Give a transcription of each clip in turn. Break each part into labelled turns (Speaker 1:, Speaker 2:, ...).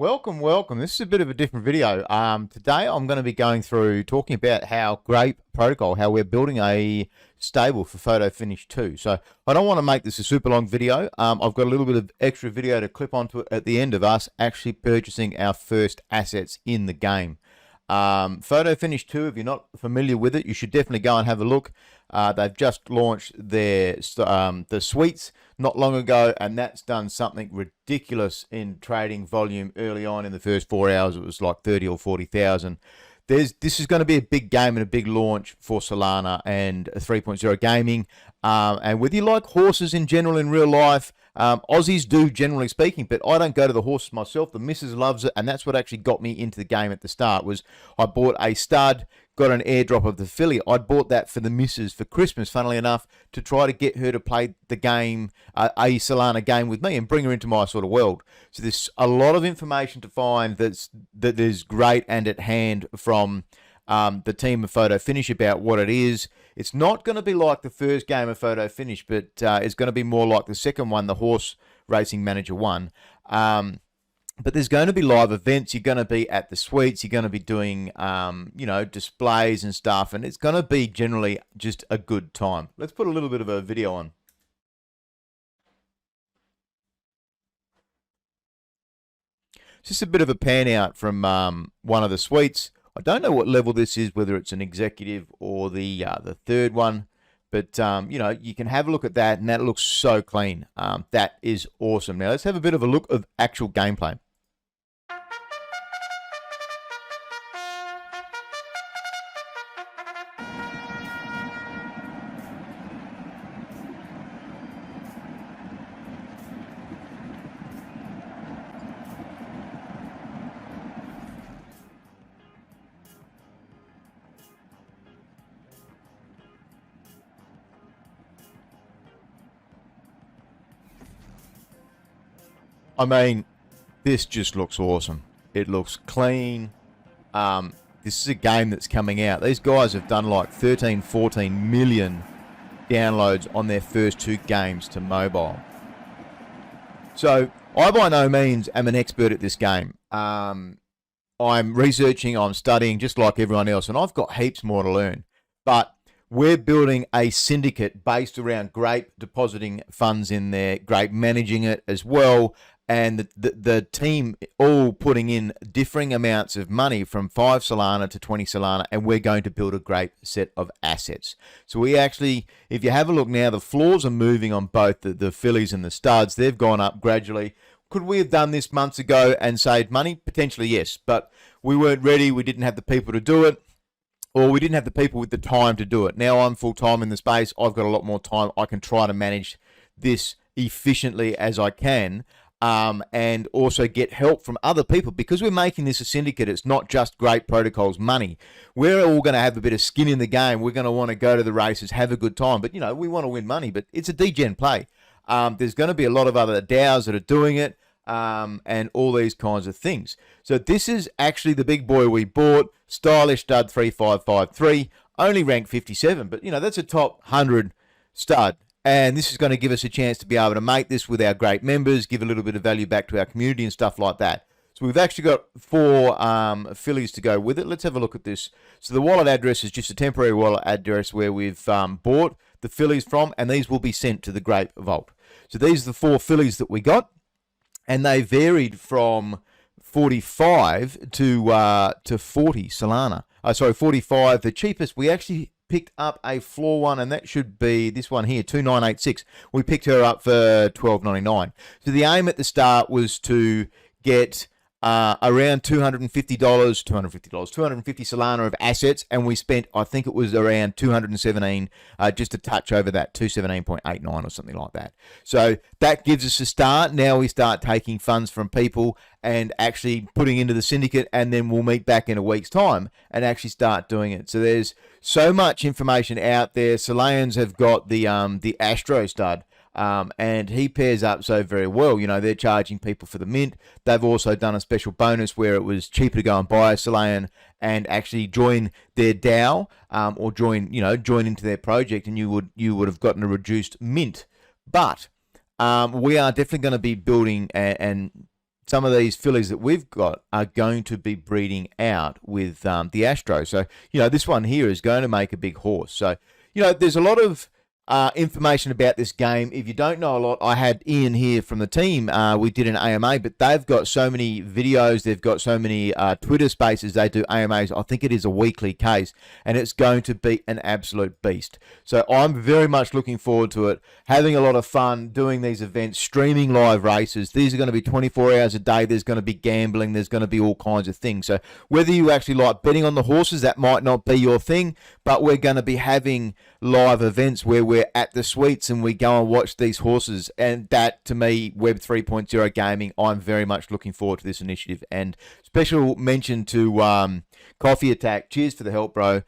Speaker 1: Welcome, welcome. This is a bit of a different video. Today I'm going to be going through talking about how Grape protocol, how we're building a stable for Photo Finish 2. So I don't want to make this a super long video. I've got a little bit of extra video to clip onto it at the end of us actually purchasing our first assets in the game. Photo Finish 2, if you're not familiar with it, you should definitely go and have a look. They've just launched their the suites not long ago, and that's done something ridiculous in trading volume early on. In the first 4 hours, it was like 30 or 40,000. This is going to be a big game and a big launch for Solana and 3.0 gaming. And whether you like horses in general in real life, Aussies do, generally speaking, but I don't go to the horses myself. The missus loves it, and that's what actually got me into the game at the start. Was I bought a stud, got an airdrop of the filly. I'd bought that for the missus for Christmas, funnily enough, to try to get her to play the game, a Solana game with me and bring her into my sort of world. So there's a lot of information to find that is great and at hand from the team of Photo Finish about what it is. It's not going to be like the first game of Photo Finish, but it's going to be more like the second one, the Horse Racing Manager 1. But there's going to be live events. You're going to be at the suites. You're going to be doing, displays and stuff. And it's going to be generally just a good time. Let's put a little bit of a video on. Just a bit of a pan out from one of the suites. I don't know what level this is, whether it's an executive or the third one, but you can have a look at that, and that looks so clean. That is awesome. Now let's have a bit of a look of actual gameplay. I mean, this just looks awesome. It looks clean. This is a game that's coming out. These guys have done like 13, 14 million downloads on their first 2 games to mobile. So I by no means am an expert at this game. I'm researching, I'm studying just like everyone else, and I've got heaps more to learn. But we're building a syndicate based around Grape, depositing funds in there, Grape managing it as well, and the team all putting in differing amounts of money from 5 Solana to 20 Solana, and we're going to build a great set of assets. So we actually, if you have a look now, the floors are moving on both the fillies and the studs. They've gone up gradually. Could we have done this months ago and saved money? Potentially, yes, but we weren't ready. We didn't have the people to do it, or we didn't have the people with the time to do it. Now I'm full-time in the space. I've got a lot more time. I can try to manage this efficiently as I can, and also get help from other people. Because we're making this a syndicate, it's not just Great Protocol's money. We're all going to have a bit of skin in the game. We're going to want to go to the races, have a good time. But, we want to win money. But it's a degen play. There's going to be a lot of other DAOs that are doing it, and all these kinds of things. So this is actually the big boy we bought, Stylish Stud 3553, only ranked 57, but that's a top 100 stud, and this is going to give us a chance to be able to make this with our great members, give a little bit of value back to our community and stuff like that. So we've actually got 4 fillies to go with it. Let's have a look at this. So the wallet address is just a temporary wallet address where we've bought the fillies from, and these will be sent to the Grape Vault. So these are the 4 fillies that we got, and they varied from 45 to 40 Solana. Sorry, 45. The cheapest, we actually picked up a floor one, and that should be this one here, 2986. We picked her up for 12.99. So the aim at the start was to get around $250 Solana of assets, and we spent, I think it was around 217, just a touch over that, 217.89 or something like that. So that gives us a start. Now we start taking funds from people and actually putting into the syndicate, and then we'll meet back in a week's time and actually start doing it. So there's so much information out there. Solans have got the Astro stud, and he pairs up so very well. They're charging people for the mint. They've also done a special bonus where it was cheaper to go and buy a Solan and actually join their DAO, or join into their project, and you would have gotten a reduced mint. But we are definitely going to be building and some of these fillies that we've got are going to be breeding out with the Astro. So, this one here is going to make a big horse. So, there's a lot of information about this game. If you don't know a lot, I had Ian here from the team. We did an AMA, but they've got so many videos. They've got so many Twitter spaces. They do AMAs. I think it is a weekly case, and it's going to be an absolute beast. So I'm very much looking forward to it, having a lot of fun doing these events, streaming live races. These are going to be 24 hours a day. There's going to be gambling. There's going to be all kinds of things. So whether you actually like betting on the horses, that might not be your thing, but we're going to be having live events where we're at the suites and we go and watch these horses. And that, to me, Web 3.0 gaming, I'm very much looking forward to this initiative. And special mention to Coffee Attack. Cheers for the help, bro.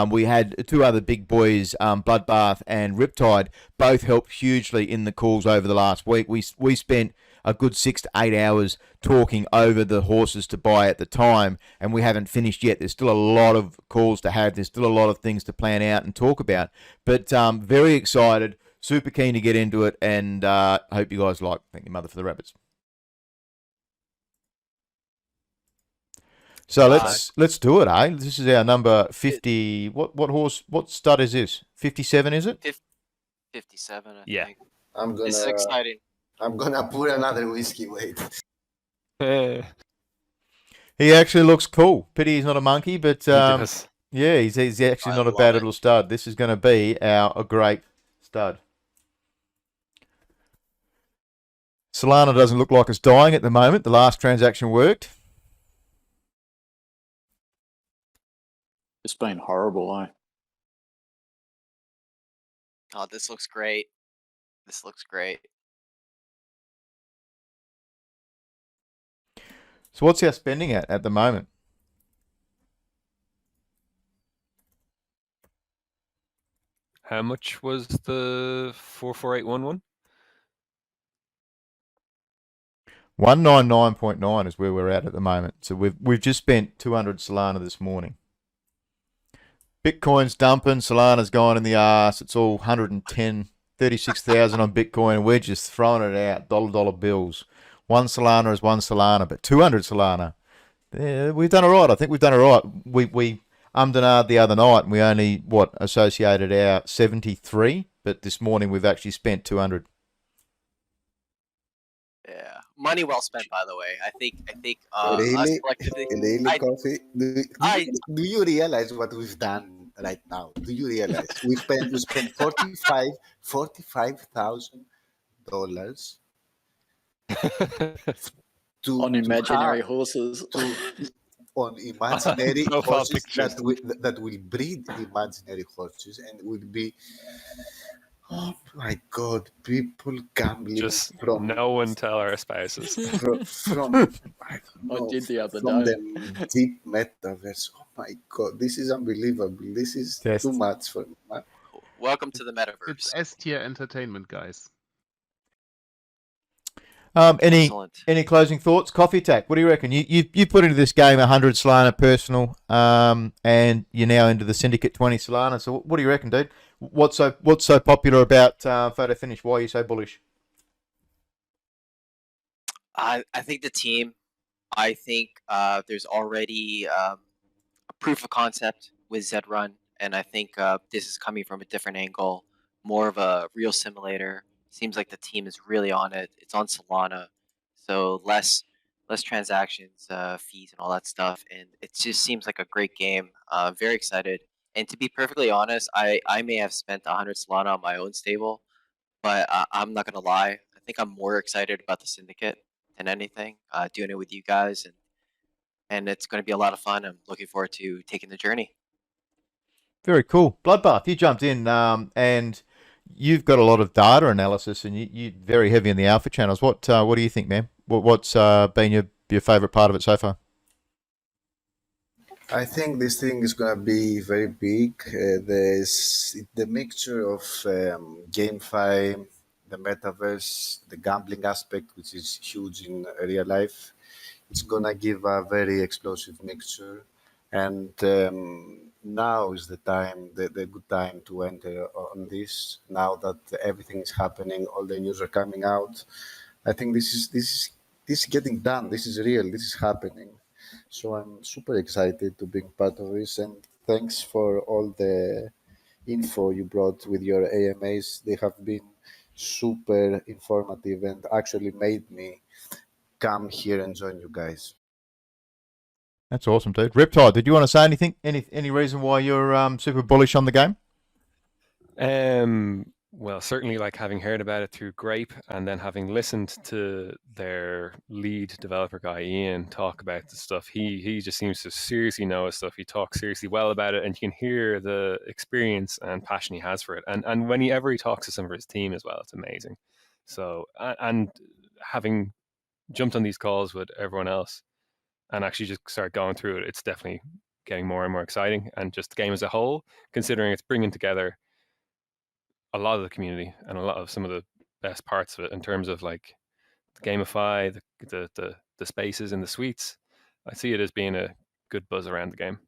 Speaker 1: We had two other big boys, Bloodbath and Riptide, both helped hugely in the calls over the last week. We spent a good 6 to 8 hours talking over the horses to buy at the time, and we haven't finished yet. There's still a lot of calls to have. There's still a lot of things to plan out and talk about. But very excited, super keen to get into it, and hope you guys like. Thank your mother for the rabbits. So let's do it, eh? This is our number 50. What horse? What stud is this? 57, is it?
Speaker 2: 57. I
Speaker 3: Yeah.
Speaker 2: think.
Speaker 4: It's
Speaker 2: exciting.
Speaker 4: I'm gonna pour another whiskey. Wait.
Speaker 1: He actually looks cool. Pity he's not a monkey, but
Speaker 3: does.
Speaker 1: yeah, he's actually not a bad little stud. This is going to be a Grape stud. Solana doesn't look like it's dying at the moment. The last transaction worked.
Speaker 5: It's been horrible, eh?
Speaker 2: Oh, this looks great. This looks great.
Speaker 1: So what's our spending at the moment?
Speaker 3: How much was the 44811?
Speaker 1: 199.9 is where we're at the moment. So we've just spent 200 Solana this morning. Bitcoin's dumping. Solana's gone in the arse. It's all 110, 36,000 on Bitcoin, and we're just throwing it out, dollar bills. 1 Solana is 1 Solana, but 200 Solana. Yeah, we've done all right. I think we've done all right. We ummed the other night, and we only, associated our 73, but this morning we've actually spent 200.
Speaker 2: Yeah, money well spent, by the way. I think
Speaker 4: Really?
Speaker 2: us collectively.
Speaker 4: Really, Coffee? Do you realize what we've done right now? Do you realize we spent $45,000
Speaker 5: On imaginary horses.
Speaker 4: on imaginary
Speaker 3: Profile
Speaker 4: horses
Speaker 3: pictures.
Speaker 4: that will breed imaginary horses and will be. Oh my God! People gambling
Speaker 3: Just
Speaker 4: from
Speaker 3: no one tell our spouses.
Speaker 4: from I don't know,
Speaker 5: I did the other
Speaker 4: from
Speaker 5: day.
Speaker 4: the deep metaverse. Oh my God! This is unbelievable. This is
Speaker 1: Test.
Speaker 4: too much for me.
Speaker 2: Welcome to the metaverse.
Speaker 6: It's S-tier entertainment, guys.
Speaker 2: Excellent.
Speaker 1: Any closing thoughts? Coffee Tack, what do you reckon? You put into this game 100 Solana personal, and you're now into the Syndicate 20 Solana. So what do you reckon, dude? What's so popular about Photo Finish? Why are you so bullish?
Speaker 2: I think the team. I think there's already a proof of concept with Zrun, and I think this is coming from a different angle, more of a real simulator. Seems like the team is really on it. It's on Solana, so less transactions, fees, and all that stuff. And it just seems like a great game. Very excited. And to be perfectly honest, I may have spent 100 Solana on my own stable, but I'm not gonna lie. I think I'm more excited about the Syndicate than anything. Doing it with you guys, and it's going to be a lot of fun. I'm looking forward to taking the journey.
Speaker 1: Very cool. Bloodbath, you jumped in, and you've got a lot of data analysis, and you're very heavy in the alpha channels. What do you think, man? What's been your favourite part of it so far?
Speaker 4: I think this thing is gonna be very big. There's the mixture of GameFi, the metaverse, the gambling aspect, which is huge in real life. It's gonna give a very explosive mixture, and now is the time, the good time to enter on this. Now that everything is happening, all the news are coming out. I think this is this is getting done. This is real. This is happening. So I'm super excited to be part of this, and thanks for all the info you brought with your AMAs. They have been super informative and actually made me come here and join you guys.
Speaker 1: That's awesome, dude. Riptide, did you want to say anything? Any reason why you're super bullish on the game?
Speaker 3: Well, certainly like having heard about it through Grape and then having listened to their lead developer guy, Ian, talk about the stuff, he just seems to seriously know his stuff. He talks seriously well about it, and you can hear the experience and passion he has for it. And whenever he talks to some of his team as well, it's amazing. So, and having jumped on these calls with everyone else and actually just start going through it, it's definitely getting more and more exciting. And just the game as a whole, considering it's bringing together a lot of the community and a lot of some of the best parts of it in terms of like the gamify, the spaces and the suites. I see it as being a good buzz around the game.